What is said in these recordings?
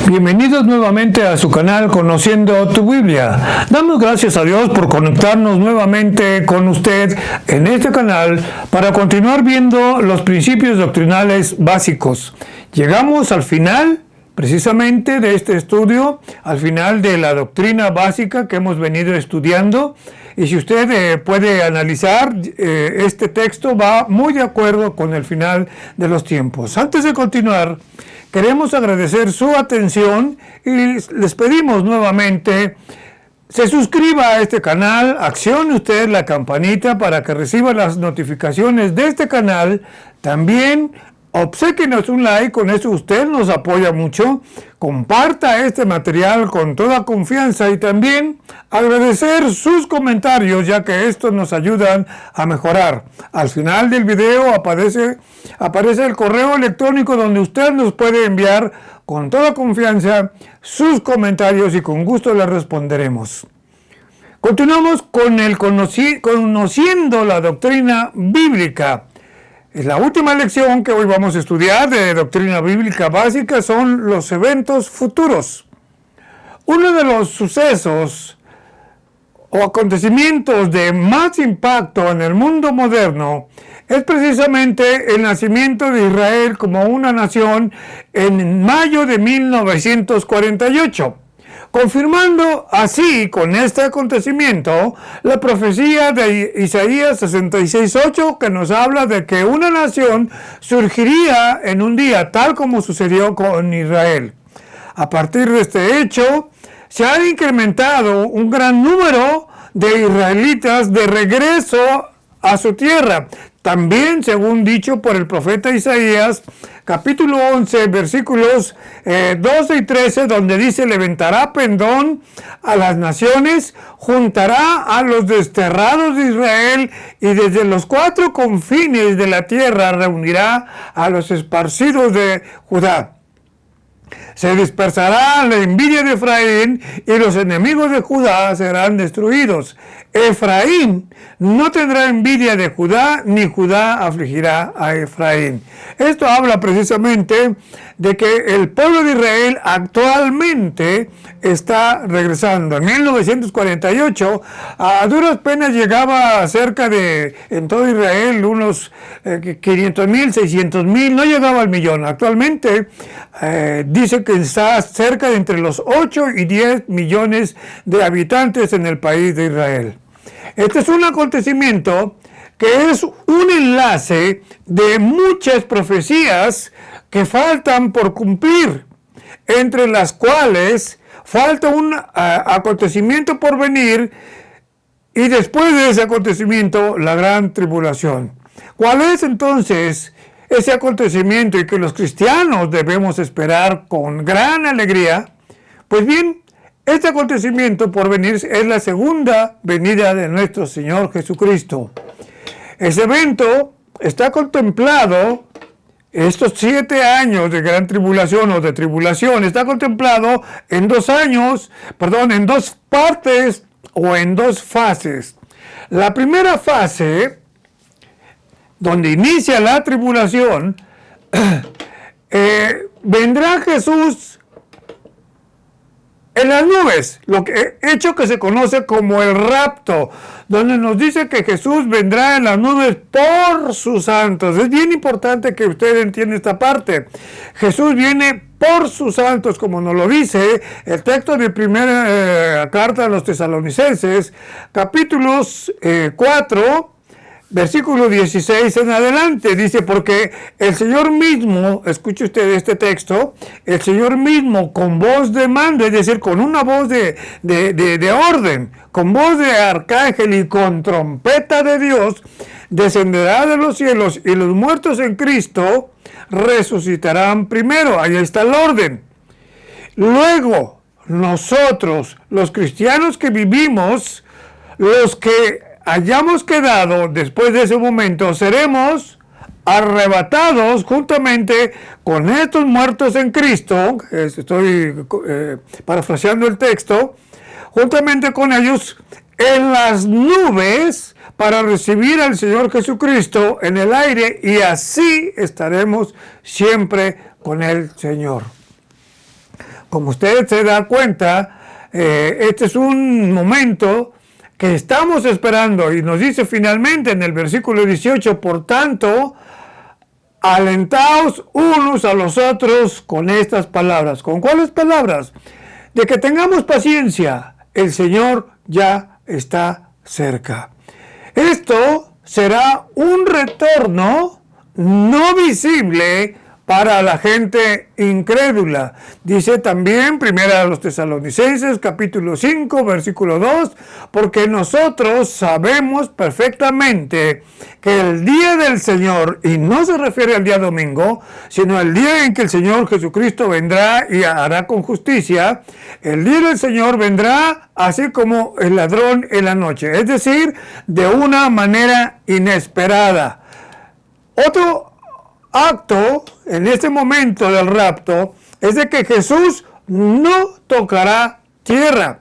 Bienvenidos nuevamente a su canal Conociendo tu Biblia. Damos gracias a Dios por conectarnos nuevamente con usted en este canal para continuar viendo los principios doctrinales básicos. Llegamos al final precisamente de este estudio, al final de la doctrina básica que hemos venido estudiando. Y si usted puede analizar, este texto va muy de acuerdo con el final de los tiempos. Antes de continuar, queremos agradecer su atención y les pedimos nuevamente se suscriba a este canal, accione usted la campanita para que reciba las notificaciones de este canal. También obséquenos un like, con eso usted nos apoya mucho. Comparta este material con toda confianza y también agradecer sus comentarios, ya que estos nos ayudan a mejorar. Al final del video aparece el correo electrónico donde usted nos puede enviar con toda confianza sus comentarios y con gusto les responderemos. Continuamos con el conociendo la doctrina bíblica. La última lección que hoy vamos a estudiar de doctrina bíblica básica son los eventos futuros. Uno de los sucesos o acontecimientos de más impacto en el mundo moderno es precisamente el nacimiento de Israel como una nación en mayo de 1948. Confirmando así con este acontecimiento la profecía de Isaías 66:8 que nos habla de que una nación surgiría en un día tal como sucedió con Israel. A partir de este hecho se ha incrementado un gran número de israelitas de regreso a su tierra. También, según dicho por el profeta Isaías, capítulo 11, versículos 12 y 13, donde dice: levantará pendón a las naciones, juntará a los desterrados de Israel, y desde los cuatro confines de la tierra reunirá a los esparcidos de Judá. Se dispersará la envidia de Efraín y los enemigos de Judá serán destruidos. Efraín no tendrá envidia de Judá, ni Judá afligirá a Efraín. Esto habla precisamente de que el pueblo de Israel actualmente está regresando. En 1948, a duras penas llegaba cerca de, en todo Israel, unos 500,000, 600,000, no llegaba al millón. Actualmente dice que está cerca de entre los 8 y 10 millones de habitantes en el país de Israel. Este es un acontecimiento que es un enlace de muchas profecías que faltan por cumplir, entre las cuales falta un acontecimiento por venir, y después de ese acontecimiento la gran tribulación. ¿Cuál es entonces ese acontecimiento y que los cristianos debemos esperar con gran alegría? Pues bien, este acontecimiento por venir es la segunda venida de nuestro Señor Jesucristo. Ese evento está contemplado, estos 7 años de gran tribulación o de tribulación, está contemplado en dos partes o en dos fases. La primera fase, donde inicia la tribulación, vendrá Jesús en las nubes, hecho que se conoce como el rapto, donde nos dice que Jesús vendrá en las nubes por sus santos. Es bien importante que usted entienda esta parte. Jesús viene por sus santos, como nos lo dice el texto de primera carta a los Tesalonicenses, capítulos 4, versículo 16 en adelante. Dice: porque el Señor mismo, escuche usted este texto, el Señor mismo con voz de mando, es decir, con una voz de orden, con voz de arcángel y con trompeta de Dios, descenderá de los cielos, y los muertos en Cristo resucitarán primero. Ahí está el orden. Luego, nosotros, los cristianos que vivimos, los que hayamos quedado después de ese momento, seremos arrebatados juntamente con estos muertos en Cristo. Estoy parafraseando el texto. Juntamente con ellos en las nubes para recibir al Señor Jesucristo en el aire, y así estaremos siempre con el Señor. como usted se da cuenta, este es un momento que estamos esperando, y nos dice finalmente en el versículo 18, por tanto, alentaos unos a los otros con estas palabras. ¿Con cuáles palabras? De que tengamos paciencia, el Señor ya está cerca. Esto será un retorno no visible para la gente incrédula. Dice también, primera a los Tesalonicenses, capítulo 5, versículo 2, porque nosotros sabemos perfectamente que el día del Señor, y no se refiere al día domingo, sino al día en que el Señor Jesucristo vendrá y hará con justicia, el día del Señor vendrá así como el ladrón en la noche, es decir, de una manera inesperada. Otro acto en este momento del rapto es de que Jesús no tocará tierra.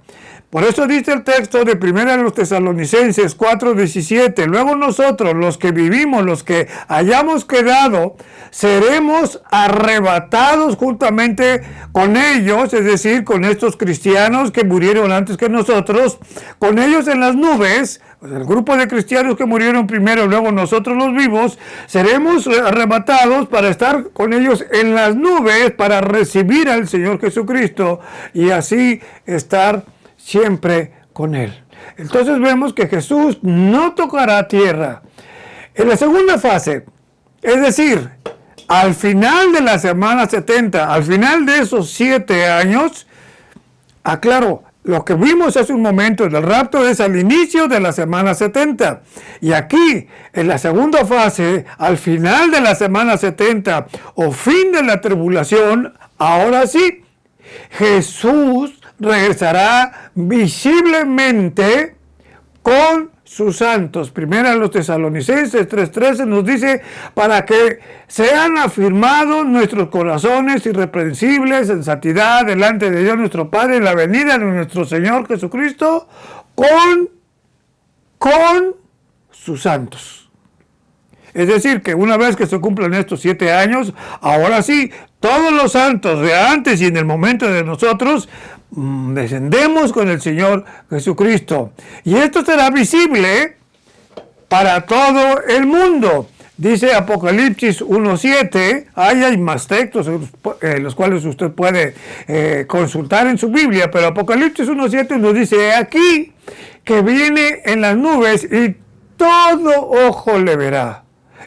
Por eso dice el texto de 1 Tesalonicenses 4:17, luego nosotros, los que vivimos, los que hayamos quedado, seremos arrebatados juntamente con ellos, es decir, con estos cristianos que murieron antes que nosotros, con ellos en las nubes. El grupo de cristianos que murieron primero, luego nosotros los vivos, seremos arrebatados para estar con ellos en las nubes, para recibir al Señor Jesucristo y así estar siempre con Él. Entonces vemos que Jesús no tocará tierra. En la segunda fase, es decir, al final de la semana 70, al final de esos 7 años, aclaro, lo que vimos hace un momento del rapto es al inicio de la semana 70. Y aquí, en la segunda fase, al final de la semana 70 o fin de la tribulación, ahora sí, Jesús regresará visiblemente con sus santos. Primera a los Tesalonicenses 3:13 nos dice, para que sean afirmados nuestros corazones irreprensibles en santidad delante de Dios nuestro Padre en la venida de nuestro Señor Jesucristo con sus santos. Es decir, que una vez que se cumplan estos 7 años, ahora sí, todos los santos de antes y en el momento de nosotros, descendemos con el Señor Jesucristo. Y esto será visible para todo el mundo. Dice Apocalipsis 1:7, hay más textos los cuales usted puede consultar en su Biblia, pero Apocalipsis 1:7 nos dice, aquí que viene en las nubes y todo ojo le verá.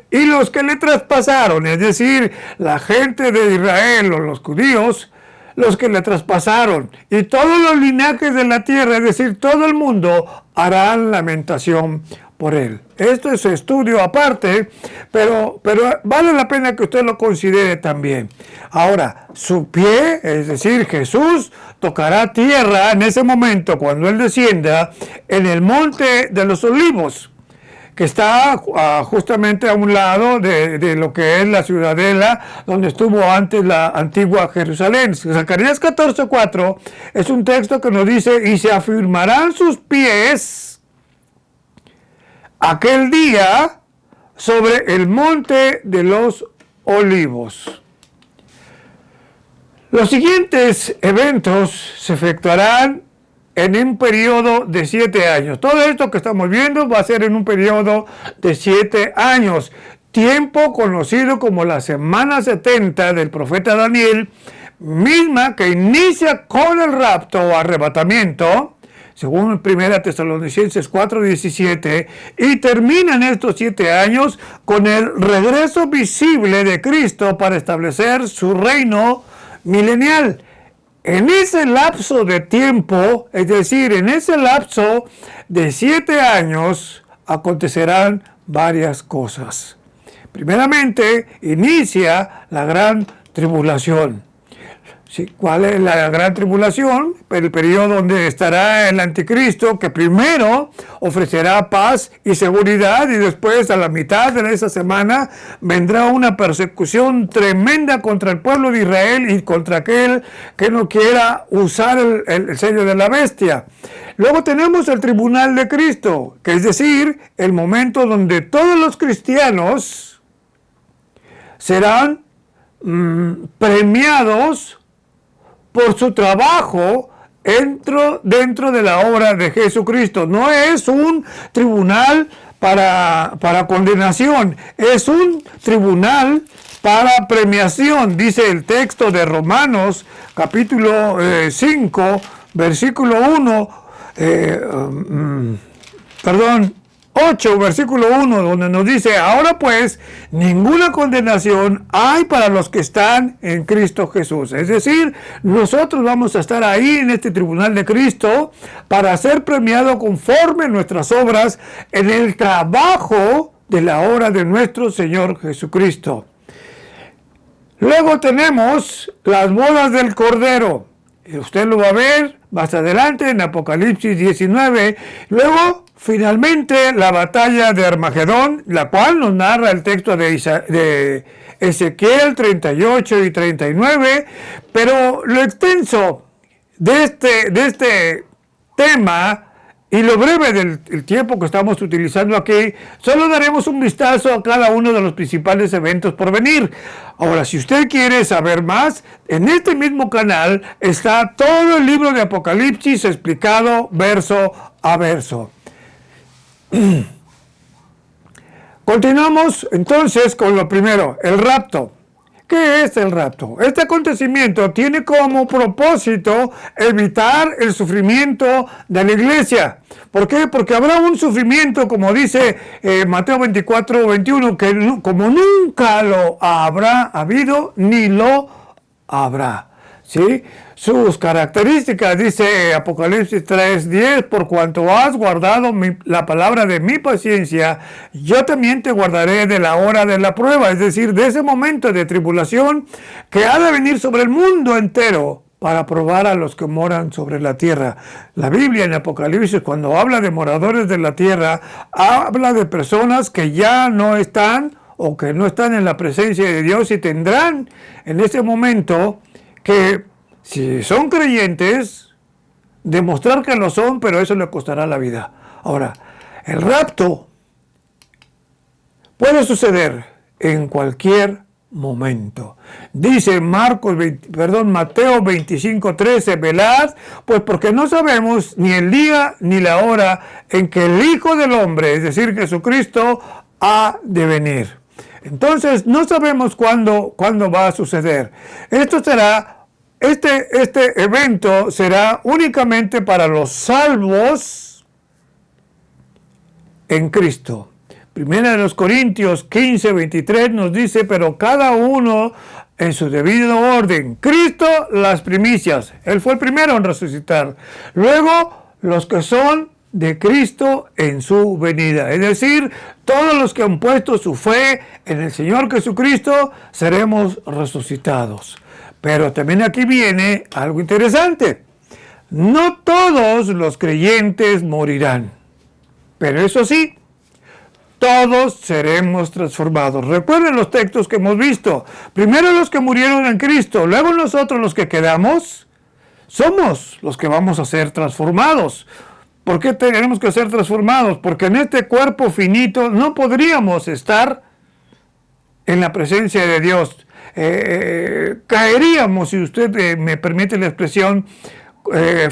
Y los que le traspasaron, es decir, la gente de Israel o los judíos, los que le traspasaron, y todos los linajes de la tierra, es decir, todo el mundo, harán lamentación por él. Esto es estudio aparte, pero vale la pena que usted lo considere también. Ahora, su pie, es decir, Jesús, tocará tierra en ese momento cuando Él descienda en el monte de los olivos, que está justamente a un lado de lo que es la ciudadela donde estuvo antes la antigua Jerusalén. Zacarías 14:4 es un texto que nos dice, y se afirmarán sus pies aquel día sobre el monte de los olivos. Los siguientes eventos se efectuarán en un periodo de 7 años. Todo esto que estamos viendo va a ser en un periodo de 7 años. Tiempo conocido como la semana 70 del profeta Daniel, misma que inicia con el rapto o arrebatamiento, según 1 Tesalonicenses 4:17, y termina en estos 7 años con el regreso visible de Cristo para establecer su reino milenial. En ese lapso de tiempo, es decir, en ese lapso de 7 años, acontecerán varias cosas. Primeramente, inicia la gran tribulación. Sí, ¿cuál es la gran tribulación? El periodo donde estará el anticristo, que primero ofrecerá paz y seguridad, y después a la mitad de esa semana vendrá una persecución tremenda contra el pueblo de Israel y contra aquel que no quiera usar el sello de la bestia. Luego tenemos el tribunal de Cristo, que es decir, el momento donde todos los cristianos serán premiados por su trabajo dentro de la obra de Jesucristo. No es un tribunal para condenación, es un tribunal para premiación. Dice el texto de Romanos capítulo 5, versículo 8, versículo 1, donde nos dice: ahora pues, ninguna condenación hay para los que están en Cristo Jesús. Es decir, nosotros vamos a estar ahí en este tribunal de Cristo para ser premiados conforme nuestras obras en el trabajo de la obra de nuestro Señor Jesucristo. Luego tenemos las bodas del Cordero. Usted lo va a ver más adelante en Apocalipsis 19. Luego, finalmente, la batalla de Armagedón, la cual nos narra el texto de Ezequiel 38 y 39. Pero lo extenso de este tema y lo breve del tiempo que estamos utilizando aquí, solo daremos un vistazo a cada uno de los principales eventos por venir. Ahora, si usted quiere saber más, en este mismo canal está todo el libro de Apocalipsis explicado verso a verso. Continuamos entonces con lo primero, el rapto. ¿Qué es el rapto? Este acontecimiento tiene como propósito evitar el sufrimiento de la iglesia. ¿Por qué? Porque habrá un sufrimiento, como dice Mateo 24, 21, que como nunca lo habrá habido, ni lo habrá. ¿Sí? Sus características, dice Apocalipsis 3:10, por cuanto has guardado la palabra de mi paciencia, yo también te guardaré de la hora de la prueba, es decir, de ese momento de tribulación que ha de venir sobre el mundo entero para probar a los que moran sobre la tierra. La Biblia en Apocalipsis, cuando habla de moradores de la tierra, habla de personas que ya no están o que no están en la presencia de Dios y tendrán en ese momento que, si son creyentes, demostrar que lo son, pero eso le costará la vida. Ahora, el rapto puede suceder en cualquier momento. Dice Mateo 25:13, velad, pues porque no sabemos ni el día ni la hora en que el Hijo del Hombre, es decir, Jesucristo, ha de venir. Entonces, no sabemos cuándo va a suceder. Este evento será únicamente para los salvos en Cristo. Primera de los Corintios 15:23 nos dice: pero cada uno en su debido orden. Cristo, las primicias. Él fue el primero en resucitar. Luego, los que son de Cristo en su venida. Es decir, todos los que han puesto su fe en el Señor Jesucristo seremos resucitados. Pero también aquí viene algo interesante. No todos los creyentes morirán. Pero eso sí, todos seremos transformados. Recuerden los textos que hemos visto. Primero los que murieron en Cristo, luego nosotros los que quedamos, somos los que vamos a ser transformados. ¿Por qué tenemos que ser transformados? Porque en este cuerpo finito no podríamos estar en la presencia de Dios. Caeríamos, si usted me permite la expresión,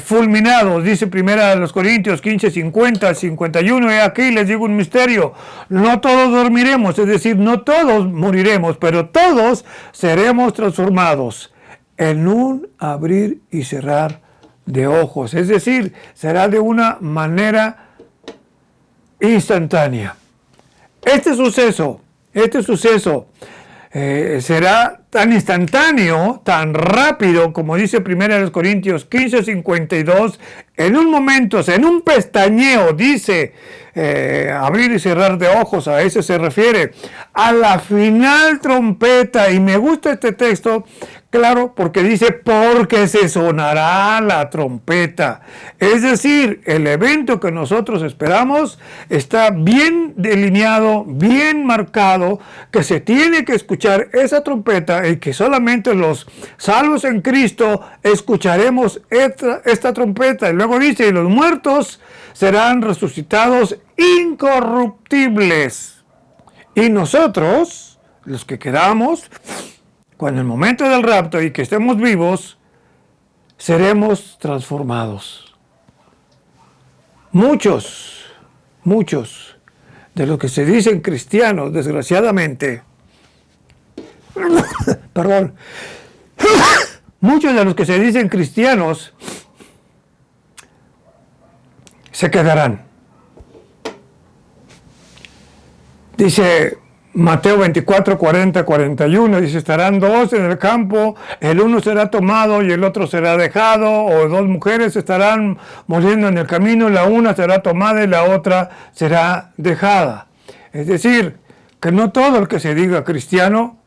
fulminados. Dice Primera de los Corintios 15:50, 51, aquí les digo un misterio: no todos dormiremos, es decir, no todos moriremos, pero todos seremos transformados en un abrir y cerrar de ojos, es decir, será de una manera instantánea. Este suceso será tan instantáneo, tan rápido, como dice 1 Corintios 15:52, en un momento, en un pestañeo, dice, abrir y cerrar de ojos, a ese se refiere, a la final trompeta. Y me gusta este texto, claro, porque dice, porque se sonará la trompeta. Es decir, el evento que nosotros esperamos está bien delineado, bien marcado, que se tiene que escuchar esa trompeta y que solamente los salvos en Cristo escucharemos esta trompeta. Y luego dice, y los muertos serán resucitados incorruptibles. Y nosotros, los que quedamos, cuando el momento del rapto y que estemos vivos, seremos transformados. Muchos de los que se dicen cristianos, desgraciadamente, perdón, muchos de los que se dicen cristianos se quedarán. Dice Mateo 24, 40, 41, dice, estarán dos en el campo, el uno será tomado y el otro será dejado, o dos mujeres estarán moliendo en el camino, la una será tomada y la otra será dejada. Es decir, que no todo el que se diga cristiano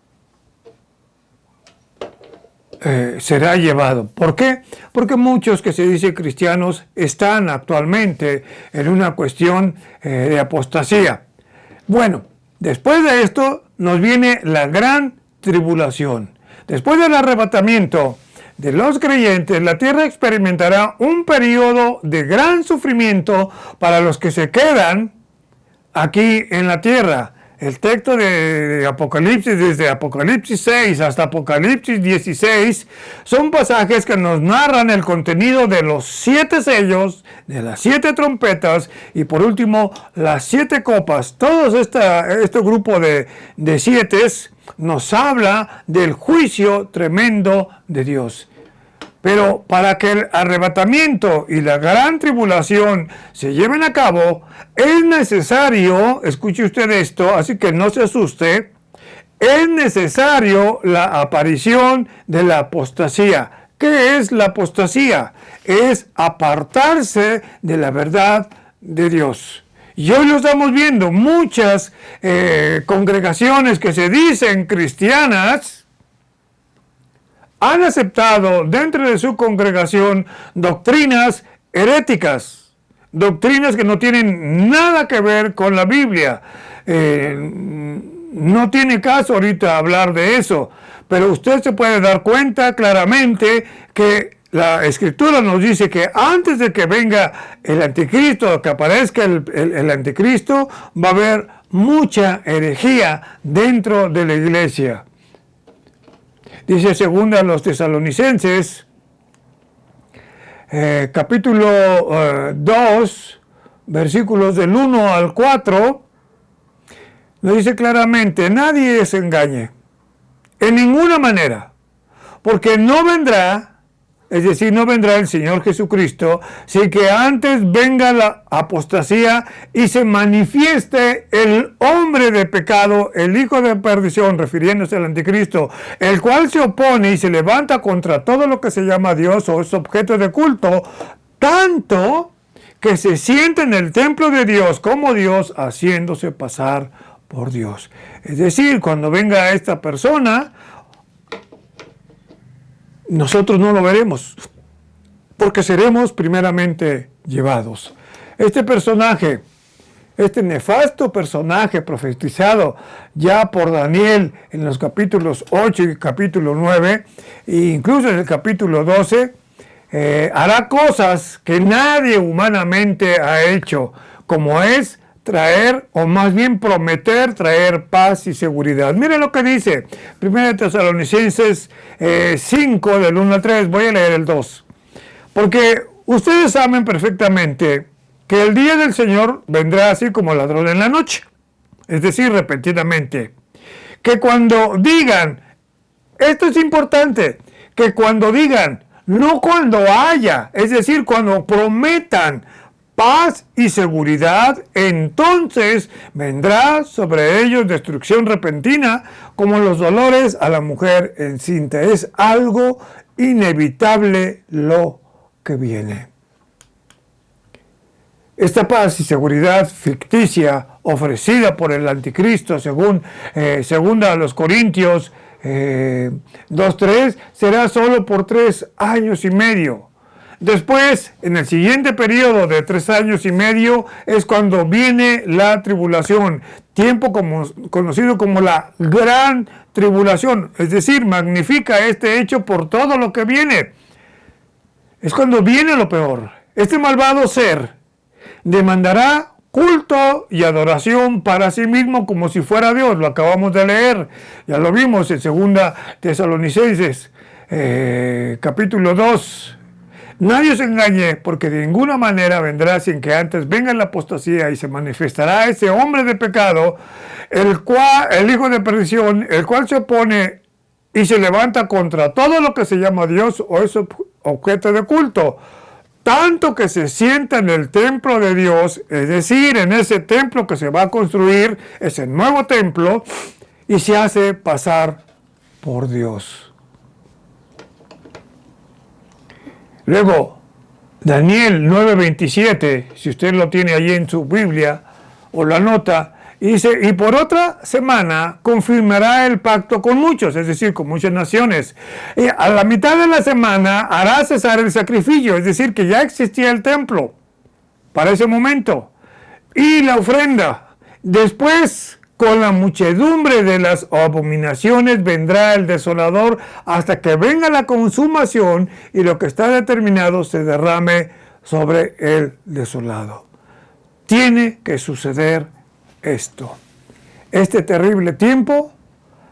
será llevado. ¿Por qué? Porque muchos que se dicen cristianos están actualmente en una cuestión de apostasía. Bueno, después de esto nos viene la gran tribulación. Después del arrebatamiento de los creyentes, la tierra experimentará un periodo de gran sufrimiento para los que se quedan aquí en la tierra. El texto de Apocalipsis, desde Apocalipsis 6 hasta Apocalipsis 16, son pasajes que nos narran el contenido de los 7 sellos, de las 7 trompetas y por último las 7 copas. Todo este grupo de 7 nos habla del juicio tremendo de Dios. Pero para que el arrebatamiento y la gran tribulación se lleven a cabo, es necesario, escuche usted esto, así que no se asuste, es necesario la aparición de la apostasía. ¿Qué es la apostasía? Es apartarse de la verdad de Dios. Y hoy lo estamos viendo, muchas congregaciones que se dicen cristianas, han aceptado dentro de su congregación doctrinas heréticas, doctrinas que no tienen nada que ver con la Biblia. No tiene caso ahorita hablar de eso, pero usted se puede dar cuenta claramente que la Escritura nos dice que antes de que venga el anticristo, que aparezca el anticristo, va a haber mucha herejía dentro de la iglesia. Dice segunda a los Tesalonicenses, capítulo 2, versículos del 1 al 4, lo dice claramente, nadie se engañe, en ninguna manera, porque no vendrá, es decir, no vendrá el Señor Jesucristo, sin que antes venga la apostasía y se manifieste el hombre de pecado, el hijo de perdición, refiriéndose al anticristo, el cual se opone y se levanta contra todo lo que se llama Dios o es objeto de culto, tanto que se sienta en el templo de Dios como Dios, haciéndose pasar por Dios. Es decir, cuando venga esta persona, nosotros no lo veremos, porque seremos primeramente llevados. Este personaje, este nefasto personaje profetizado ya por Daniel en los capítulos 8 y capítulo 9, e incluso en el capítulo 12, hará cosas que nadie humanamente ha hecho, como es traer, o más bien prometer traer paz y seguridad. Miren lo que dice 1 Tesalonicenses 5, del 1 al 3, voy a leer el 2. Porque ustedes saben perfectamente que el día del Señor vendrá así como ladrón en la noche, es decir, repentinamente. Que cuando digan, esto es importante, que cuando digan, no cuando haya, es decir, cuando prometan paz y seguridad, entonces vendrá sobre ellos destrucción repentina, como los dolores a la mujer encinta. Es algo inevitable lo que viene. Esta paz y seguridad ficticia ofrecida por el anticristo, según segunda a los Corintios 2:3, será solo por 3 años y medio. Después, en el siguiente periodo de 3 años y medio, es cuando viene la tribulación, tiempo conocido como la gran tribulación, es decir, magnifica este hecho por todo lo que viene. Es cuando viene lo peor. Este malvado ser demandará culto y adoración para sí mismo como si fuera Dios. Lo acabamos de leer, ya lo vimos en 2 Tesalonicenses, capítulo 2, Nadie se engañe, porque de ninguna manera vendrá sin que antes venga la apostasía y se manifestará ese hombre de pecado, el hijo de perdición, el cual se opone y se levanta contra todo lo que se llama Dios o es objeto de culto, tanto que se sienta en el templo de Dios, es decir, en ese templo que se va a construir, ese nuevo templo, y se hace pasar por Dios. Luego, Daniel 9:27, si usted lo tiene allí en su Biblia o lo anota, dice, y por otra semana confirmará el pacto con muchos, es decir, con muchas naciones. Y a la mitad de la semana hará cesar el sacrificio, es decir, que ya existía el templo para ese momento, y la ofrenda. Después, con la muchedumbre de las abominaciones vendrá el desolador hasta que venga la consumación y lo que está determinado se derrame sobre el desolado. Tiene que suceder esto. Este terrible tiempo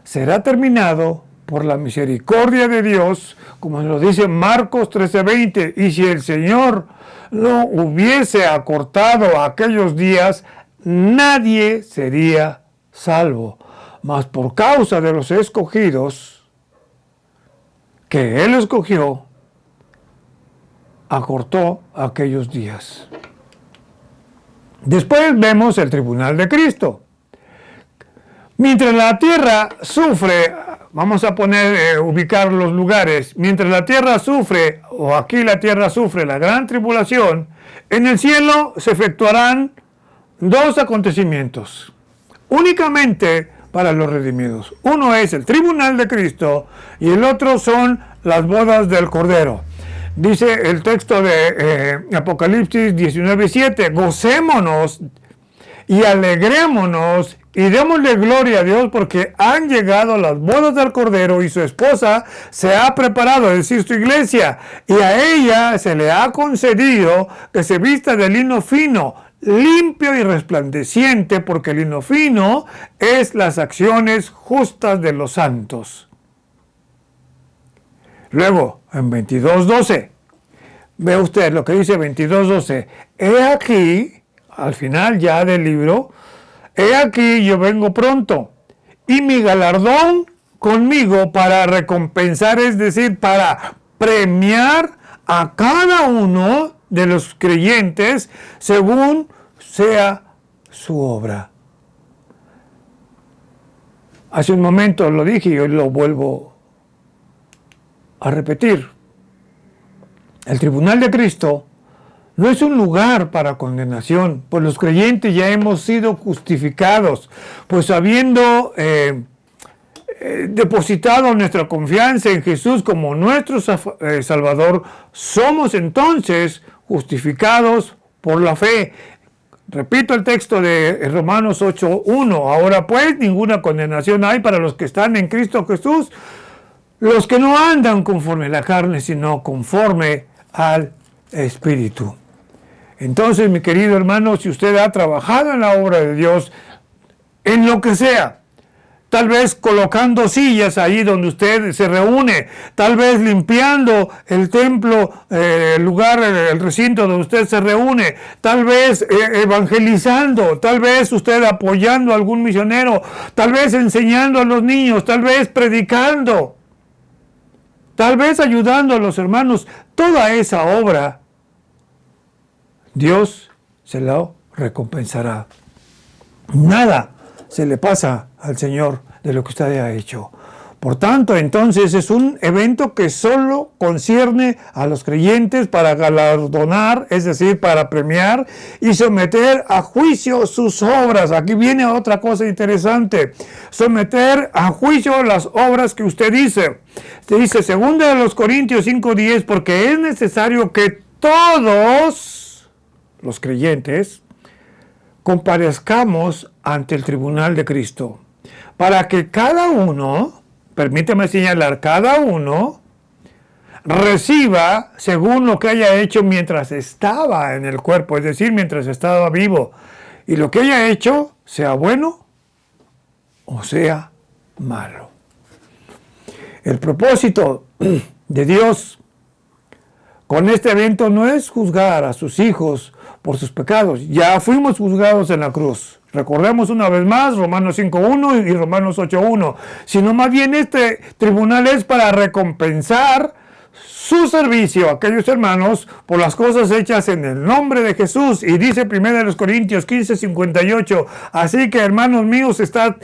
será terminado por la misericordia de Dios, como lo dice Marcos 13:20, y si el Señor no hubiese acortado aquellos días, nadie sería salvo, mas por causa de los escogidos que Él escogió, acortó aquellos días. Después vemos el tribunal de Cristo. Mientras la tierra sufre, vamos a ubicar los lugares, mientras la tierra sufre, o aquí la tierra sufre la gran tribulación, en el cielo se efectuarán dos acontecimientos únicamente para los redimidos. Uno es el tribunal de Cristo y el otro son las bodas del Cordero. Dice el texto de Apocalipsis 19:7, gocémonos y alegrémonos y démosle gloria a Dios porque han llegado las bodas del Cordero y su esposa se ha preparado, es decir, su iglesia, y a ella se le ha concedido que se vista de lino fino, limpio y resplandeciente, porque el lino fino es las acciones justas de los santos. Luego, en 22:12, ve usted lo que dice 22:12, he aquí, al final ya del libro, he aquí yo vengo pronto, y mi galardón conmigo para recompensar, es decir, para premiar a cada uno de los creyentes según sea su obra. Hace un momento lo dije y hoy lo vuelvo a repetir. El tribunal de Cristo no es un lugar para condenación, pues los creyentes ya hemos sido justificados, pues habiendo depositado nuestra confianza en Jesús como nuestro Salvador, somos entonces justificados por la fe. Repito el texto de Romanos 8:1, ahora pues ninguna condenación hay para los que están en Cristo Jesús, los que no andan conforme a la carne, sino conforme al Espíritu. Entonces, mi querido hermano, si usted ha trabajado en la obra de Dios, en lo que sea, tal vez colocando sillas ahí donde usted se reúne, tal vez limpiando el templo, el lugar, el recinto donde usted se reúne, tal vez evangelizando, tal vez usted apoyando a algún misionero, tal vez enseñando a los niños, tal vez predicando, tal vez ayudando a los hermanos, toda esa obra, Dios se la recompensará. Nada se le pasa al Señor de lo que usted ha hecho. Por tanto, entonces es un evento que solo concierne a los creyentes para galardonar, es decir, para premiar y someter a juicio sus obras. Aquí viene otra cosa interesante. Someter a juicio las obras que usted dice. Usted dice, 2 Corintios 5:10, porque es necesario que todos los creyentes comparezcamos ante el tribunal de Cristo, para que cada uno, permíteme señalar, cada uno reciba según lo que haya hecho mientras estaba en el cuerpo, es decir, mientras estaba vivo, y lo que haya hecho, sea bueno o sea malo. El propósito de Dios con este evento no es juzgar a sus hijos por sus pecados. Ya fuimos juzgados en la cruz. Recordemos una vez más Romanos 5.1 y Romanos 8.1. Sino más bien este tribunal es para recompensar su servicio a aquellos hermanos por las cosas hechas en el nombre de Jesús. Y dice 1 Corintios 15.58, así que hermanos míos, estad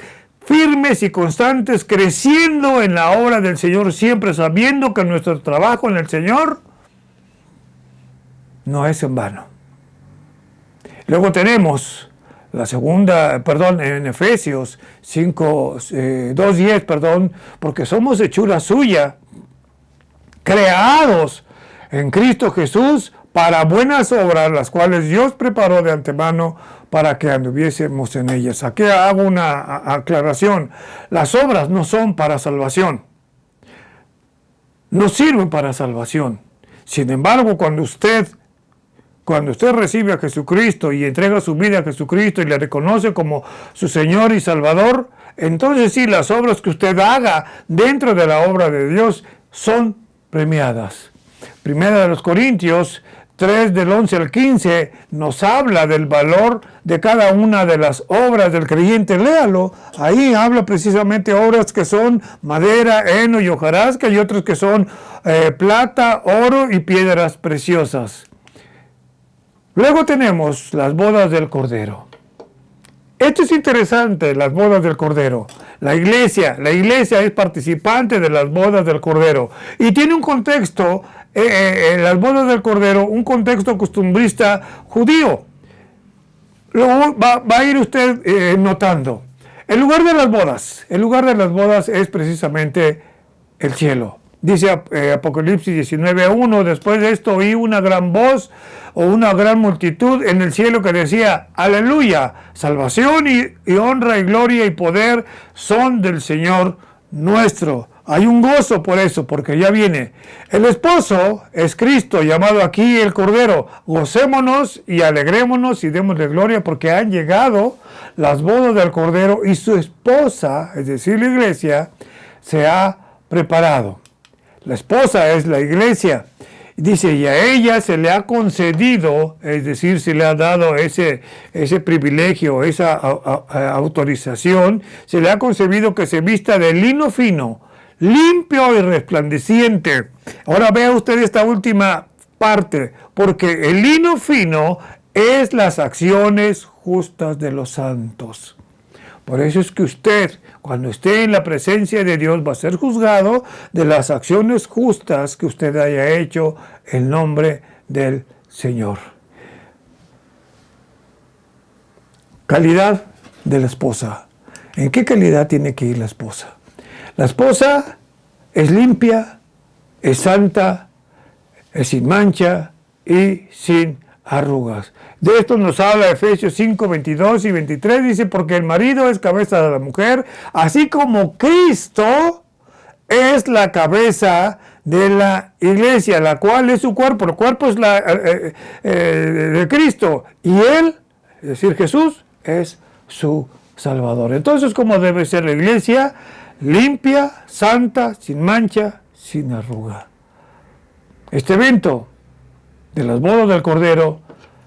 firmes y constantes, creciendo en la obra del Señor, siempre sabiendo que nuestro trabajo en el Señor no es en vano. Luego tenemos la segunda, en Efesios 2:10, porque somos hechura suya, creados en Cristo Jesús para buenas obras, las cuales Dios preparó de antemano para que anduviésemos en ellas. Aquí hago una aclaración. Las obras no son para salvación. No sirven para salvación. Sin embargo, cuando usted recibe a Jesucristo y entrega su vida a Jesucristo y le reconoce como su Señor y Salvador, entonces sí, las obras que usted haga dentro de la obra de Dios son premiadas. Primera de los Corintios 3, del 11 al 15, nos habla del valor de cada una de las obras del creyente. Léalo. Ahí habla precisamente obras que son madera, heno y hojarasca, y otras que son plata, oro y piedras preciosas. Luego tenemos las bodas del Cordero. Esto es interesante, las bodas del Cordero. La iglesia es participante de las bodas del Cordero. Y tiene un contexto, las bodas del Cordero, un contexto costumbrista judío. Luego va a ir usted notando. El lugar de las bodas es precisamente el cielo. Dice Apocalipsis 19:1, después de esto oí una gran voz o una gran multitud en el cielo que decía, aleluya, salvación y honra y gloria y poder son del Señor nuestro. Hay un gozo por eso, porque ya viene. El esposo es Cristo, llamado aquí el Cordero. Gocémonos y alegrémonos y démosle gloria, porque han llegado las bodas del Cordero y su esposa, es decir, la iglesia, se ha preparado. La esposa es la iglesia. Dice, y a ella se le ha concedido, es decir, se le ha dado ese privilegio, esa autorización, se le ha concedido que se vista de lino fino, limpio y resplandeciente. Ahora vea usted esta última parte, porque el lino fino es las acciones justas de los santos. Por eso es que usted, cuando esté en la presencia de Dios, va a ser juzgado de las acciones justas que usted haya hecho en nombre del Señor. Calidad de la esposa. ¿En qué calidad tiene que ir la esposa? La esposa es limpia, es santa, es sin mancha y sin arrugas. De esto nos habla Efesios 5, 22 y 23, dice, porque el marido es cabeza de la mujer, así como Cristo es la cabeza de la iglesia, la cual es su cuerpo. El cuerpo es de Cristo, y Él, es decir, Jesús, es su Salvador. Entonces, ¿cómo debe ser la iglesia? Limpia, santa, sin mancha, sin arruga. Este evento de las bodas del Cordero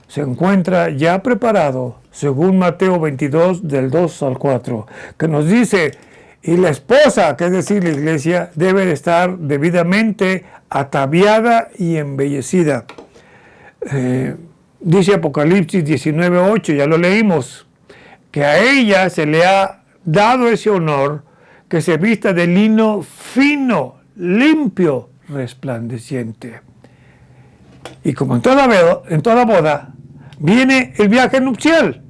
se encuentra ya preparado, según Mateo 22, del 2 al 4, que nos dice, y la esposa, que es decir, la iglesia, debe de estar debidamente ataviada y embellecida. Dice Apocalipsis 19:8, ya lo leímos, que a ella se le ha dado ese honor, que se vista de lino fino, limpio, resplandeciente. Y como en toda boda, viene el viaje nupcial.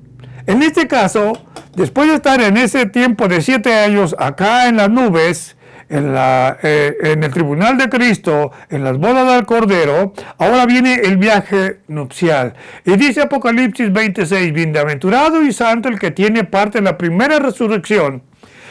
En este caso, después de estar en ese tiempo de 7 años acá en las nubes, en el tribunal de Cristo, en las bodas del Cordero, ahora viene el viaje nupcial. Y dice Apocalipsis 26, bienaventurado y santo el que tiene parte en la primera resurrección.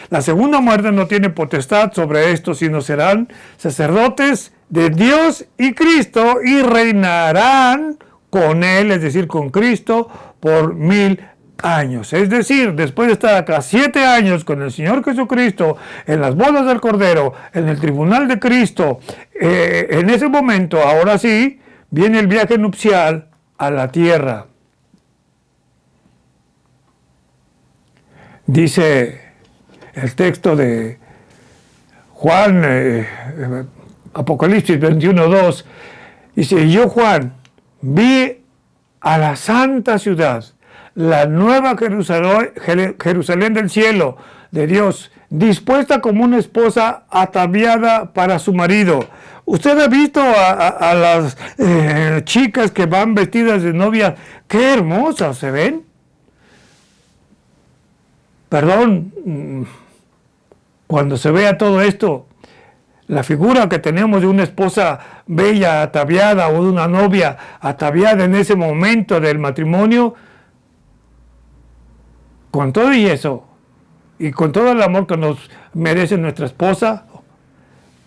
La segunda muerte no tiene potestad sobre esto, sino serán sacerdotes de Dios y Cristo y reinarán con Él, es decir, con Cristo, por 1000 años. Es decir, después de estar acá 7 años con el Señor Jesucristo, en las bodas del Cordero, en el tribunal de Cristo, en ese momento, ahora sí, viene el viaje nupcial a la tierra. Dice el texto de Juan, Apocalipsis 21:2, dice: yo, Juan, vi a la santa ciudad, la nueva Jerusalén del cielo, de Dios, dispuesta como una esposa ataviada para su marido. ¿Usted ha visto a las chicas que van vestidas de novia? ¡Qué hermosas se ven! Perdón, cuando se vea todo esto, la figura que tenemos de una esposa bella, ataviada, o de una novia ataviada en ese momento del matrimonio, con todo y eso, y con todo el amor que nos merece nuestra esposa,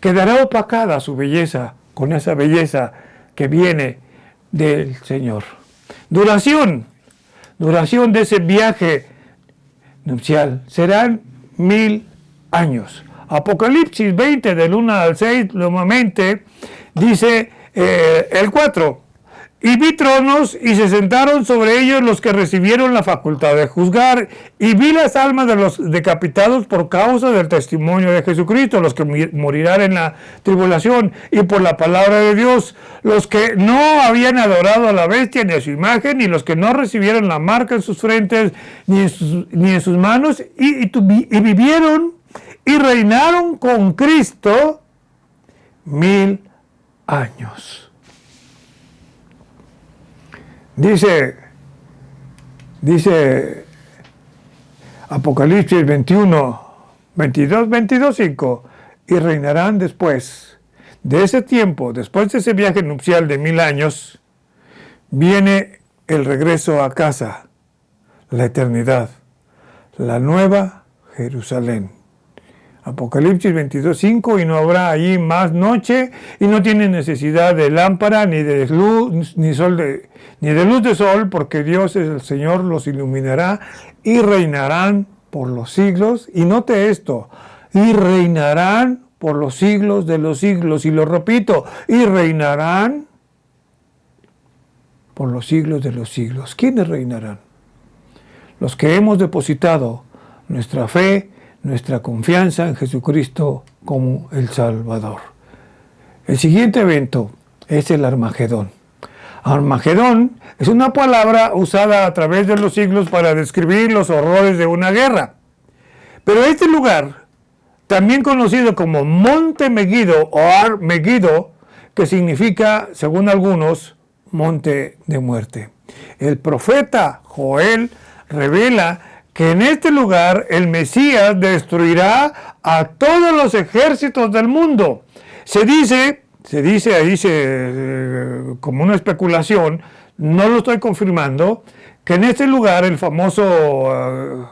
quedará opacada su belleza con esa belleza que viene del Señor. Duración de ese viaje nupcial serán 1000 años. Apocalipsis 20, del 1 al 6, nuevamente, dice el 4. Y vi tronos, y se sentaron sobre ellos los que recibieron la facultad de juzgar, y vi las almas de los decapitados por causa del testimonio de Jesucristo, los que morirán en la tribulación, y por la palabra de Dios, los que no habían adorado a la bestia ni a su imagen, y los que no recibieron la marca en sus frentes ni en sus manos, y vivieron y reinaron con Cristo 1000 años. Dice Apocalipsis 21, 22, 5, y reinarán después de ese tiempo, después de ese viaje nupcial de 1000 años, viene el regreso a casa, la eternidad, la nueva Jerusalén. Apocalipsis 22:5, y no habrá allí más noche, y no tiene necesidad de lámpara, ni de luz, ni de luz de sol, porque Dios es el Señor, los iluminará, y reinarán por los siglos. Y note esto: y reinarán por los siglos de los siglos. Y lo repito: y reinarán por los siglos de los siglos. ¿Quiénes reinarán? Los que hemos depositado nuestra fe, nuestra confianza en Jesucristo como el Salvador. El siguiente evento es el Armagedón. Armagedón es una palabra usada a través de los siglos para describir los horrores de una guerra. Pero este lugar, también conocido como Monte Megiddo o Ar Megiddo, que significa, según algunos, monte de muerte. El profeta Joel revela que en este lugar el Mesías destruirá a todos los ejércitos del mundo. Se dice como una especulación, no lo estoy confirmando, que en este lugar el famoso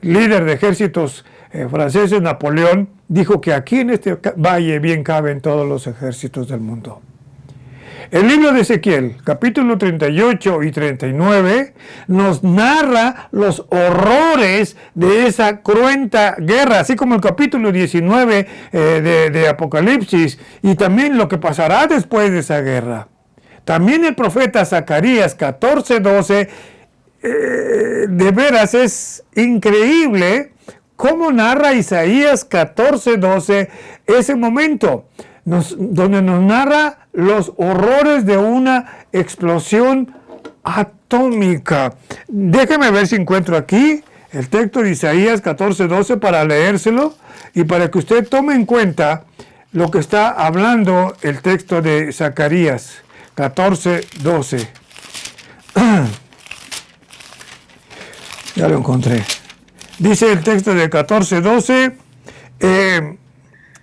líder de ejércitos franceses, Napoleón, dijo que aquí en este valle bien caben todos los ejércitos del mundo. El libro de Ezequiel, capítulo 38 y 39, nos narra los horrores de esa cruenta guerra, así como el capítulo 19 de Apocalipsis, y también lo que pasará después de esa guerra. También el profeta Zacarías 14:12, de veras es increíble cómo narra Isaías 14:12 ese momento, donde nos narra los horrores de una explosión atómica. Déjeme ver si encuentro aquí el texto de Isaías 14:12 para leérselo y para que usted tome en cuenta lo que está hablando el texto de Zacarías 14:12. Ya lo encontré. Dice el texto de 14:12,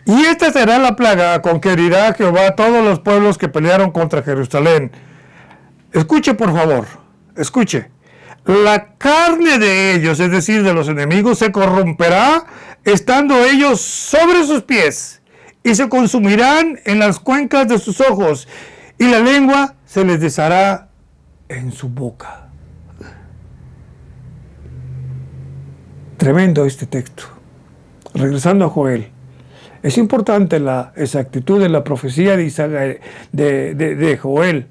y esta será la plaga con que herirá Jehová a todos los pueblos que pelearon contra Jerusalén. Escuche, por favor, escuche. La carne de ellos, es decir, de los enemigos, se corromperá estando ellos sobre sus pies, y se consumirán en las cuencas de sus ojos, y la lengua se les deshará en su boca. Tremendo este texto. Regresando a Joel. Es importante la exactitud de la profecía de Joel,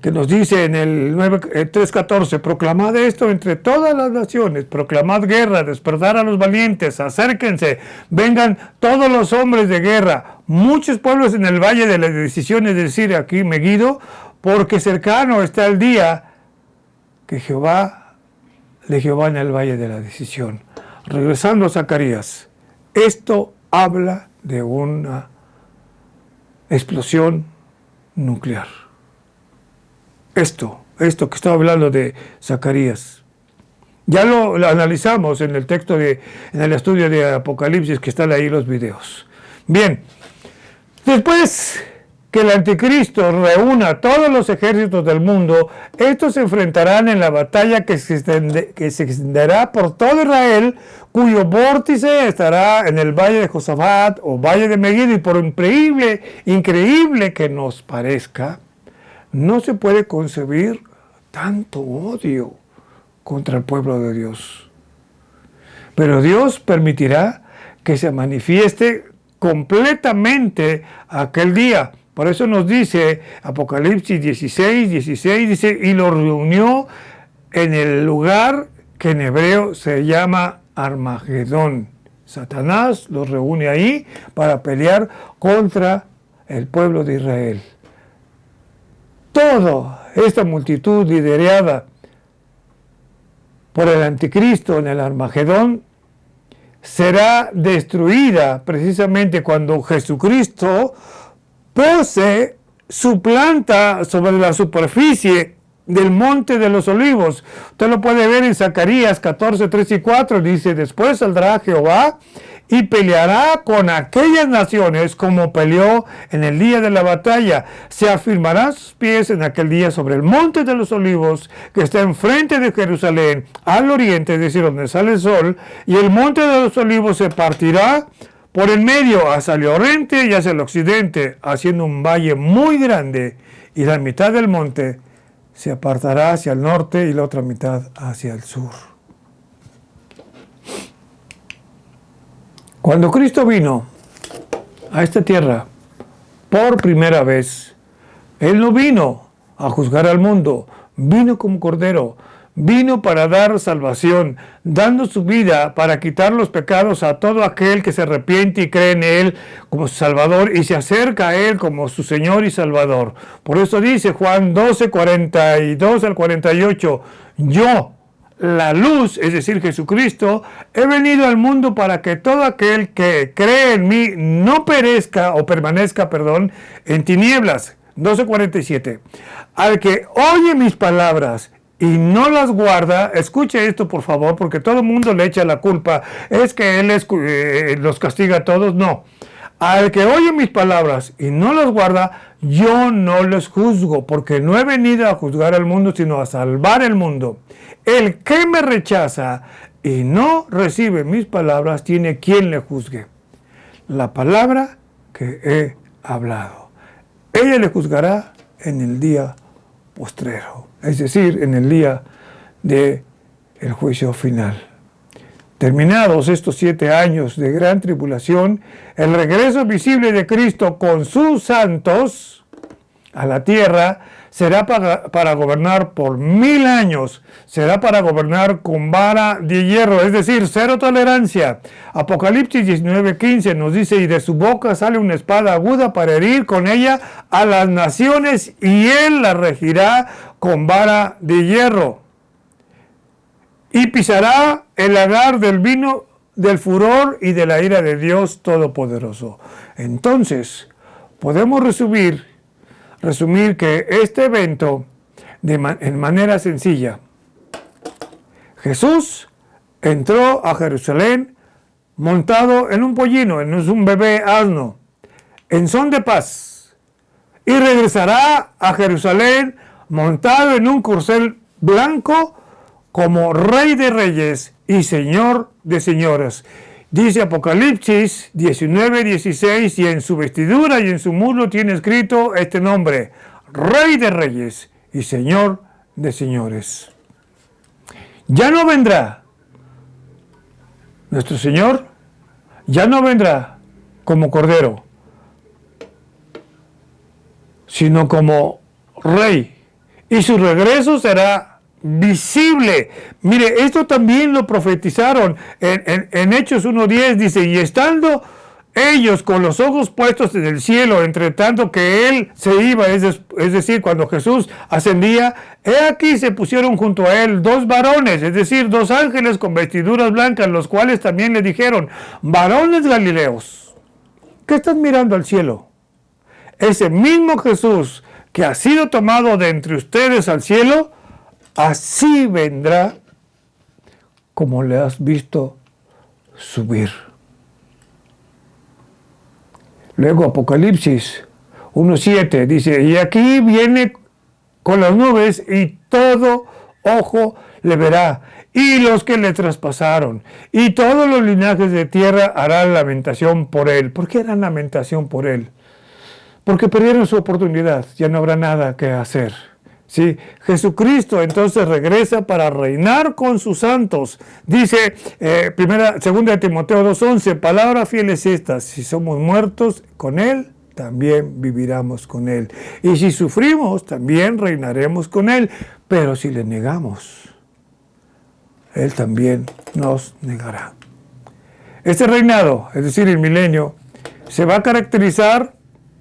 que nos dice en el 3:14, proclamad esto entre todas las naciones, proclamad guerra, despertar a los valientes, acérquense, vengan todos los hombres de guerra, muchos pueblos en el valle de las decisiones, es decir, aquí Megiddo, porque cercano está el día de Jehová en el valle de la decisión. Regresando a Zacarías, esto habla de una explosión nuclear. Esto que estaba hablando de Zacarías, ya lo analizamos en el texto en el estudio de Apocalipsis, que están ahí los videos. Bien, después que el anticristo reúna todos los ejércitos del mundo, estos se enfrentarán en la batalla que se extenderá por todo Israel, cuyo vórtice estará en el valle de Josafat o valle de Megiddo, y por increíble que nos parezca, no se puede concebir tanto odio contra el pueblo de Dios. Pero Dios permitirá que se manifieste completamente aquel día. Por eso nos dice Apocalipsis 16, dice, y lo reunió en el lugar que en hebreo se llama Armagedón. Satanás los reúne ahí para pelear contra el pueblo de Israel. Toda esta multitud liderada por el anticristo en el Armagedón será destruida precisamente cuando Jesucristo pose su planta sobre la superficie del monte de los olivos. Usted lo puede ver en Zacarías 14, 3 y 4, dice, después saldrá Jehová y peleará con aquellas naciones como peleó en el día de la batalla. Se afirmarán sus pies en aquel día sobre el monte de los olivos que está enfrente de Jerusalén, al oriente, es decir, donde sale el sol, y el monte de los olivos se partirá por el medio hacia el oriente y hacia el occidente, haciendo un valle muy grande, y la mitad del monte se apartará hacia el norte y la otra mitad hacia el sur. Cuando Cristo vino a esta tierra por primera vez, Él no vino a juzgar al mundo, vino como Cordero, vino para dar salvación, dando su vida para quitar los pecados a todo aquel que se arrepiente y cree en Él como su Salvador y se acerca a Él como su Señor y Salvador. Por eso dice Juan 12, 42 al 48, yo, la luz, es decir, Jesucristo, he venido al mundo para que todo aquel que cree en mí no perezca o permanezca, en tinieblas. 12:47. Al que oye mis palabras y no las guarda, escuche esto por favor, porque todo el mundo le echa la culpa, es que Él los castiga a todos. No. Al que oye mis palabras y no las guarda, yo no les juzgo, porque no he venido a juzgar al mundo, sino a salvar el mundo. El que me rechaza y no recibe mis palabras, tiene quien le juzgue. La palabra que he hablado. Ella le juzgará en el día postrero, es decir, en el día del juicio final. Terminados estos 7 años de gran tribulación, el regreso visible de Cristo con sus santos a la tierra será para gobernar por 1000 años, será para gobernar con vara de hierro, es decir, cero tolerancia. Apocalipsis 19:15 nos dice, y de su boca sale una espada aguda para herir con ella a las naciones, y él la regirá con vara de hierro. Y pisará el lagar del vino del furor y de la ira de Dios Todopoderoso. Entonces, podemos resumir que este evento, en manera sencilla, Jesús entró a Jerusalén montado en un pollino, en un bebé asno, en son de paz, y regresará a Jerusalén montado en un corcel blanco como Rey de Reyes y Señor de Señores. Dice Apocalipsis 19:16, y en su vestidura y en su muslo tiene escrito este nombre, Rey de Reyes y Señor de Señores. Ya no vendrá nuestro Señor, ya no vendrá como cordero, sino como rey. Y su regreso será visible. Mire, esto también lo profetizaron en Hechos 1:10, dice, y estando ellos con los ojos puestos en el cielo, entre tanto que él se iba, es decir, cuando Jesús ascendía, he aquí se pusieron junto a él dos varones, es decir, dos ángeles con vestiduras blancas, los cuales también le dijeron, varones galileos, ¿qué están mirando al cielo? Ese mismo Jesús que ha sido tomado de entre ustedes al cielo, así vendrá como le has visto subir. Luego Apocalipsis 1:7 dice, y aquí viene con las nubes y todo ojo le verá, y los que le traspasaron, y todos los linajes de tierra harán lamentación por él. ¿Por qué harán lamentación por él? Porque perdieron su oportunidad, ya no habrá nada que hacer. ¿Sí? Jesucristo entonces regresa para reinar con sus santos. Dice segunda de Timoteo 2:11, palabra fiel es esta, si somos muertos con él, también viviremos con él. Y si sufrimos, también reinaremos con él. Pero si le negamos, él también nos negará. Este reinado, es decir, el milenio, se va a caracterizar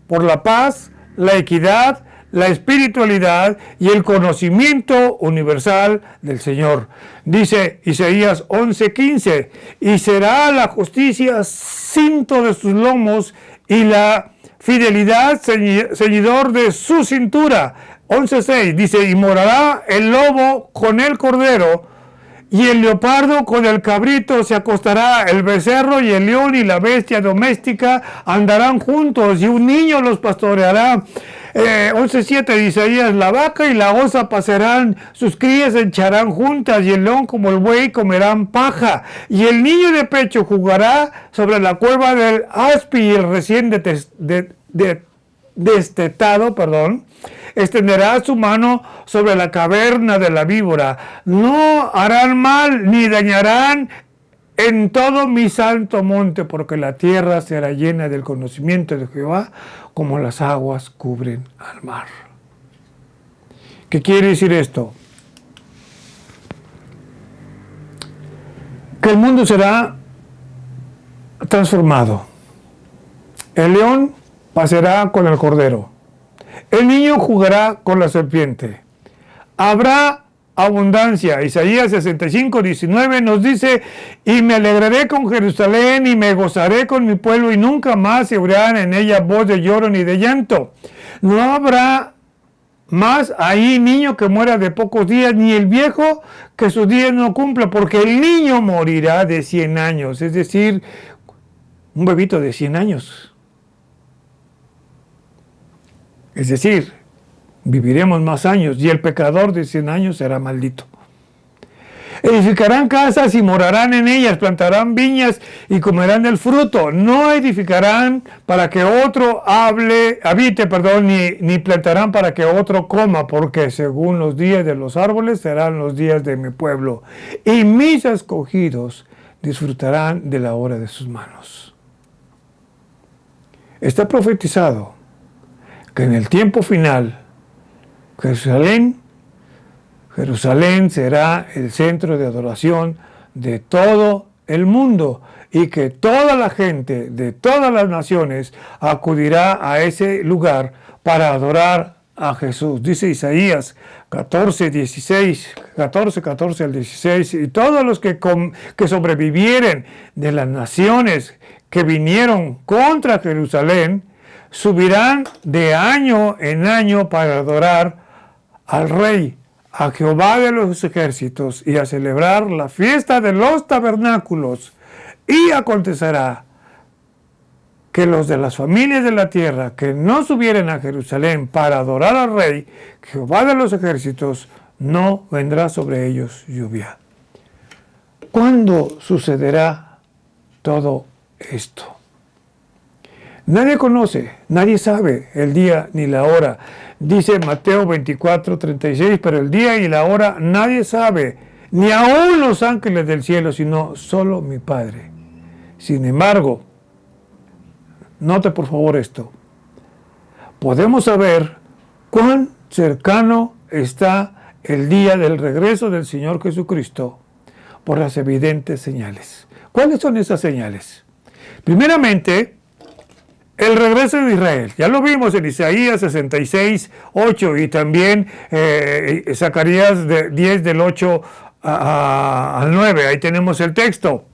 por la paz, la equidad, la espiritualidad y el conocimiento universal del Señor. Dice Isaías 11:15, y será la justicia cinto de sus lomos y la fidelidad ceñidor de su cintura. 11:6 dice, y morará el lobo con el cordero, y el leopardo con el cabrito se acostará, el becerro y el león y la bestia doméstica andarán juntos, y un niño los pastoreará. 11:7 de Isaías, la vaca y la osa pasarán, sus crías se echarán juntas, y el león como el buey comerán paja, y el niño de pecho jugará sobre la cueva del aspi, y el recién destetado, extenderá su mano sobre la caverna de la víbora. No harán mal ni dañarán en todo mi santo monte, porque la tierra será llena del conocimiento de Jehová, como las aguas cubren al mar. ¿Qué quiere decir esto? Que el mundo será transformado. El león pasará con el cordero. El niño jugará con la serpiente. Habrá abundancia. Isaías 65:19 nos dice, y me alegraré con Jerusalén y me gozaré con mi pueblo, y nunca más se oirán en ella voz de lloro ni de llanto. No habrá más ahí niño que muera de pocos días, ni el viejo que sus días no cumpla, porque el niño morirá de 100 años, es decir, un bebito de 100 años. Es decir, viviremos más años, y el pecador de 100 años será maldito. Edificarán casas y morarán en ellas, plantarán viñas y comerán del fruto. No edificarán para que otro habite, ni plantarán para que otro coma, porque según los días de los árboles serán los días de mi pueblo, y mis escogidos disfrutarán de la obra de sus manos. Está profetizado que en el tiempo final Jerusalén será el centro de adoración de todo el mundo, y que toda la gente de todas las naciones acudirá a ese lugar para adorar a Jesús. Dice Isaías 14 al 16, y todos los que sobrevivieren de las naciones que vinieron contra Jerusalén subirán de año en año para adorar al Rey, a Jehová de los ejércitos, y a celebrar la fiesta de los tabernáculos. Y acontecerá que los de las familias de la tierra que no subieren a Jerusalén para adorar al Rey, Jehová de los ejércitos, no vendrá sobre ellos lluvia. ¿Cuándo sucederá todo esto? Nadie conoce, nadie sabe el día ni la hora. Dice Mateo 24:36, pero el día y la hora nadie sabe, ni aun los ángeles del cielo, sino solo mi Padre. Sin embargo, note por favor esto, podemos saber cuán cercano está el día del regreso del Señor Jesucristo por las evidentes señales. ¿Cuáles son esas señales? Primeramente, el regreso de Israel. Ya lo vimos en Isaías 66, 8 y también Zacarías 10 del 8 al 9. Ahí tenemos el texto.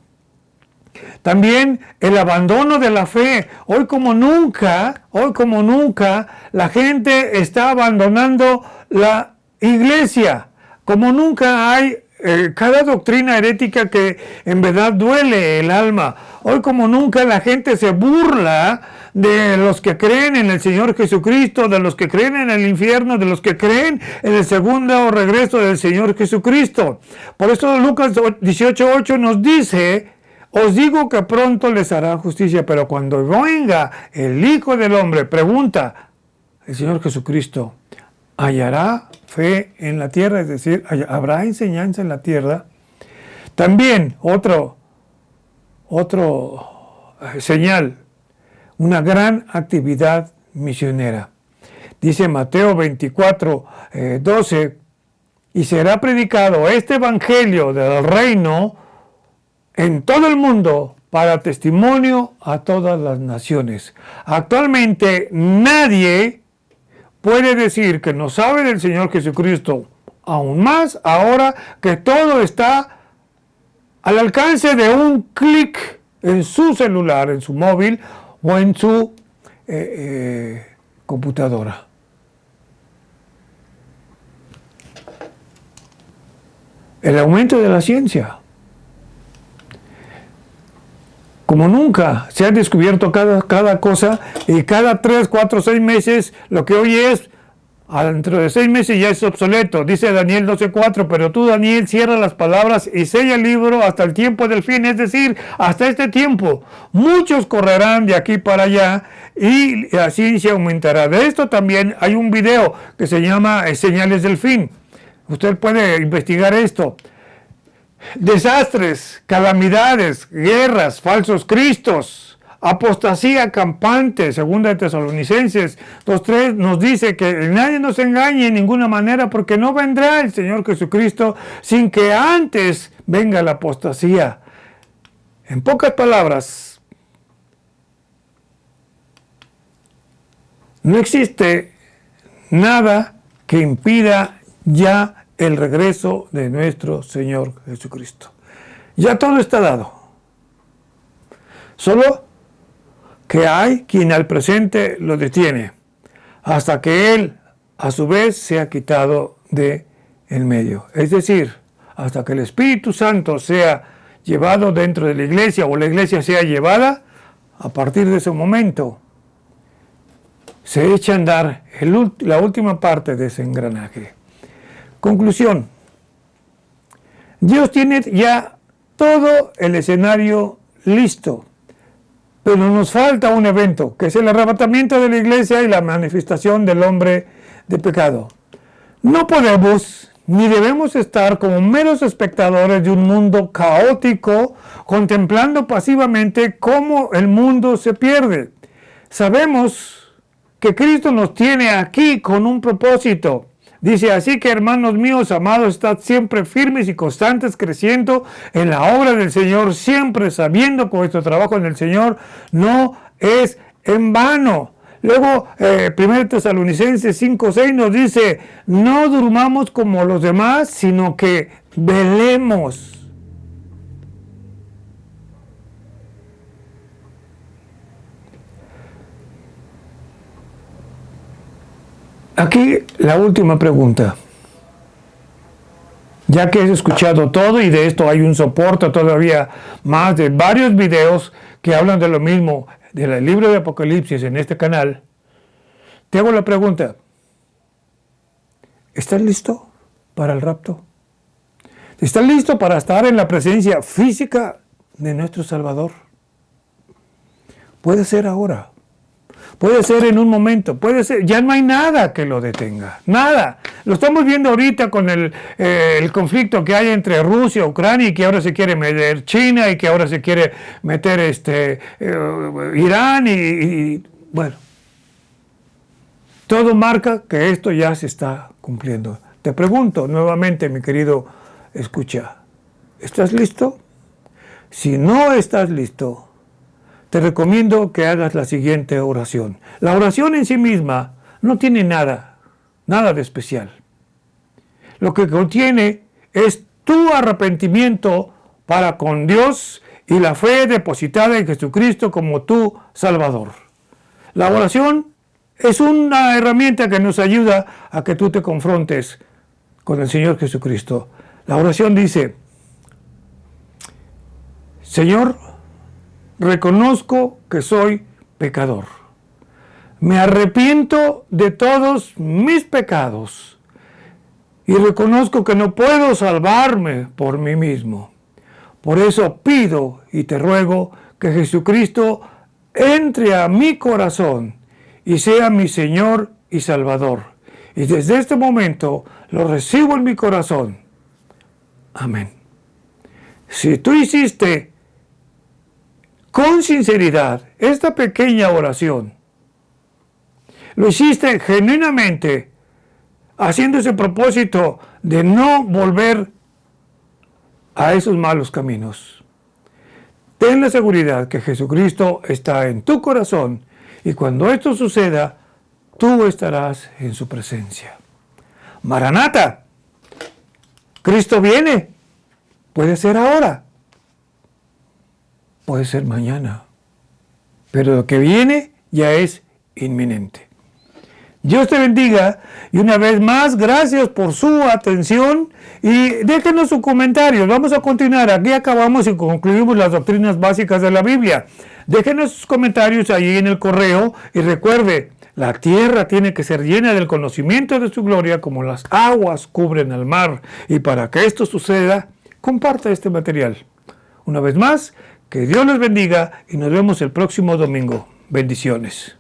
También el abandono de la fe. Hoy como nunca, la gente está abandonando la iglesia. Como nunca hay cada doctrina herética que en verdad duele el alma. Hoy como nunca la gente se burla de los que creen en el Señor Jesucristo, de los que creen en el infierno, de los que creen en el segundo regreso del Señor Jesucristo. Por eso Lucas 18:8 nos dice: os digo que pronto les hará justicia, pero cuando venga el Hijo del Hombre, pregunta el Señor Jesucristo, ¿hallará fe en la tierra? Es decir, ¿habrá enseñanza en la tierra? También otro señal, una gran actividad misionera. Dice Mateo 24, 12, y será predicado este evangelio del reino en todo el mundo para testimonio a todas las naciones. Actualmente nadie puede decir que no sabe del Señor Jesucristo, aún más ahora que todo está al alcance de un clic en su celular, en su móvil o en su computadora. El aumento de la ciencia. Como nunca se ha descubierto cada cosa, y cada 3, 4, 6 meses lo que hoy es, dentro de 6 meses ya es obsoleto. Dice Daniel 12:4, pero tú, Daniel, cierra las palabras y sella el libro hasta el tiempo del fin, es decir, hasta este tiempo. Muchos correrán de aquí para allá y la ciencia aumentará. De esto también hay un video que se llama Señales del Fin. Usted puede investigar esto. Desastres, calamidades, guerras, falsos cristos, apostasía campante. Segunda de Tesalonicenses 2:3 nos dice que nadie nos engañe en ninguna manera, porque no vendrá el Señor Jesucristo sin que antes venga la apostasía. En pocas palabras, no existe nada que impida ya el regreso de nuestro Señor Jesucristo. Ya todo está dado. Solo que hay quien al presente lo detiene, hasta que Él, a su vez, sea quitado de en medio. Es decir, hasta que el Espíritu Santo sea llevado dentro de la iglesia, o la iglesia sea llevada, a partir de ese momento, se echa a andar la última parte de ese engranaje. Conclusión. Dios tiene ya todo el escenario listo, pero nos falta un evento, que es el arrebatamiento de la iglesia y la manifestación del hombre de pecado. No podemos ni debemos estar como meros espectadores de un mundo caótico, contemplando pasivamente cómo el mundo se pierde. Sabemos que Cristo nos tiene aquí con un propósito. Dice: así que, hermanos míos, amados, estad siempre firmes y constantes, creciendo en la obra del Señor, siempre sabiendo que vuestro trabajo en el Señor no es en vano. Luego, 1 Tesalonicenses 5:6 nos dice: no durmamos como los demás, sino que velemos. Aquí la última pregunta. Ya que has escuchado todo, y de esto hay un soporte todavía más de varios videos que hablan de lo mismo del libro de Apocalipsis en este canal, te hago la pregunta: ¿estás listo para el rapto? ¿Estás listo para estar en la presencia física de nuestro Salvador? Puede ser ahora. puede ser en un momento, puede ser, ya no hay nada que lo detenga, nada. Lo estamos viendo ahorita con el conflicto que hay entre Rusia, Ucrania, y que ahora se quiere meter China, y que ahora se quiere meter Irán, y bueno, todo marca que esto ya se está cumpliendo. Te pregunto nuevamente, mi querido escucha, ¿estás listo? Si no estás listo, te recomiendo que hagas la siguiente oración. La oración en sí misma no tiene nada de especial. Lo que contiene es tu arrepentimiento para con Dios y la fe depositada en Jesucristo como tu Salvador. La oración es una herramienta que nos ayuda a que tú te confrontes con el Señor Jesucristo. La oración dice: Señor, reconozco que soy pecador. Me arrepiento de todos mis pecados y reconozco que no puedo salvarme por mí mismo. Por eso pido y te ruego que Jesucristo entre a mi corazón y sea mi Señor y Salvador. Y desde este momento lo recibo en mi corazón. Amén. Si tú hiciste con sinceridad esta pequeña oración, lo hiciste genuinamente, haciendo ese propósito de no volver a esos malos caminos, ten la seguridad que Jesucristo está en tu corazón, y cuando esto suceda, tú estarás en su presencia. Maranata, Cristo viene. Puede ser ahora, puede ser mañana, pero lo que viene ya es inminente. Dios te bendiga, y una vez más, gracias por su atención, y déjenos sus comentarios. Vamos a continuar. Aquí acabamos y concluimos las doctrinas básicas de la Biblia. Déjenos sus comentarios allí en el correo, y recuerde, la tierra tiene que ser llena del conocimiento de su gloria como las aguas cubren el mar. Y para que esto suceda, comparta este material. Una vez más, que Dios les bendiga y nos vemos el próximo domingo. Bendiciones.